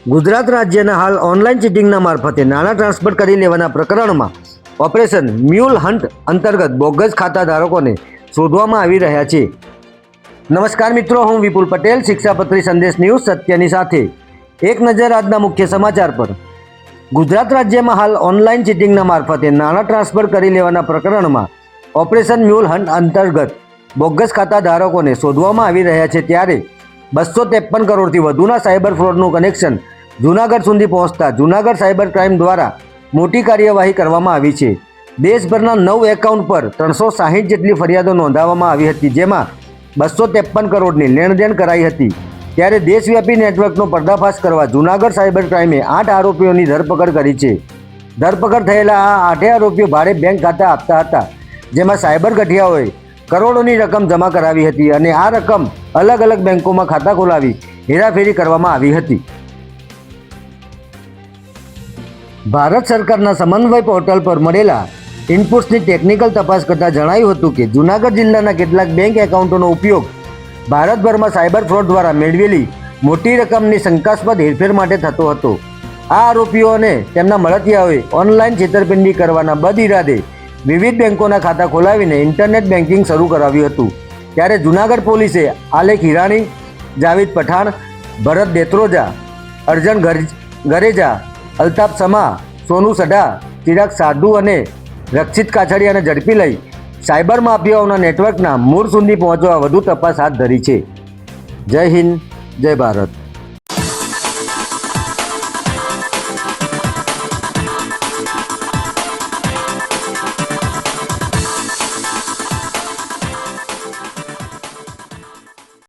ગુજરાત રાજ્યના હાલ ઓનલાઈન ચીટિંગના મારફતે નાણાં ટ્રાન્સફર કરી લેવાના પ્રકરણમાં ઓપરેશન મ્યુલ હન્ટ અંતર્ગત બોગસ ખાતા ધારકોને શોધવામાં આવી રહ્યા છે. નમસ્કાર મિત્રો, હું વિપુલ પટેલ, શિક્ષાપત્રી સંદેશ ન્યૂઝ સત્યની સાથે. એક નજર આજના મુખ્ય સમાચાર પર. ગુજરાત રાજ્યમાં હાલ ઓનલાઈન ચીટિંગના મારફતે નાણાં ટ્રાન્સફર કરી લેવાના પ્રકરણમાં ઓપરેશન મ્યુલ હન્ટ અંતર્ગત બોગસ ખાતા ધારકોને શોધવામાં આવી રહ્યા છે. ત્યારે 253 કરોડથી વધુના સાયબર ફ્રોડનું કનેક્શન જૂનાગઢ સુધી પહોંચતા જૂનાગઢ સાયબર ક્રાઇમ દ્વારા મોટી કાર્યવાહી કરવામાં આવી છે. દેશભરના 9 એકાઉન્ટ પર 360 જેટલી ફરિયાદો નોંધાવવામાં આવી હતી, જેમાં 253 કરોડની લેણદેણ કરાઈ હતી. ત્યારે દેશવ્યાપી નેટવર્કનો પર્દાફાશ કરવા જૂનાગઢ સાયબર ક્રાઇમે 8 આરોપીઓની ધરપકડ કરી છે. ધરપકડ થયેલા આ 8 આરોપીઓ ભાડે બેંક ખાતા આપતા હતા, જેમાં સાયબર ગઠિયાઓએ કરોડોની રકમ જમા કરાવી હતી અને આ રકમ અલગ અલગ બેંકોમાં ખાતા ખોલાવી હેરાફેરી કરવામાં આવી હતી. ભારત સરકારના સમન્વય પોર્ટલ પર મળેલા ઇનપુટ્સની ટેકનિકલ તપાસ કરતાં જણાયું હતું કે જૂનાગઢ જિલ્લાના કેટલાક બેંક એકાઉન્ટોનો ઉપયોગ ભારતભરમાં સાયબર ફ્રોડ દ્વારા મેળવેલી મોટી રકમની શંકાસ્પદ હેરફેર માટે થતો હતો. આ આરોપીઓ અને તેમના મળતિયાઓએ ઓનલાઈન છેતરપિંડી કરવાના બદઇરાદે વિવિધ બેંકોના ખાતા ખોલાવીને ઇન્ટરનેટ બેન્કિંગ શરૂ કરાવ્યું હતું. ત્યારે જૂનાગઢ પોલીસે આલેખ હિરાણી, જાવેદ પઠાણ, ભરત દેત્રોજા, અર્જન ગરેજા, અલ્તાફ સમા, સોનુ સઢા, ચિરાગ સાધુ અને રક્ષિત કાછડિયાને ઝડપી લઈ સાયબર માફિયાઓના નેટવર્કના મૂળ સુધી પહોંચવા વધુ તપાસ હાથ ધરી છે. જય હિન્દ, જય ભારત.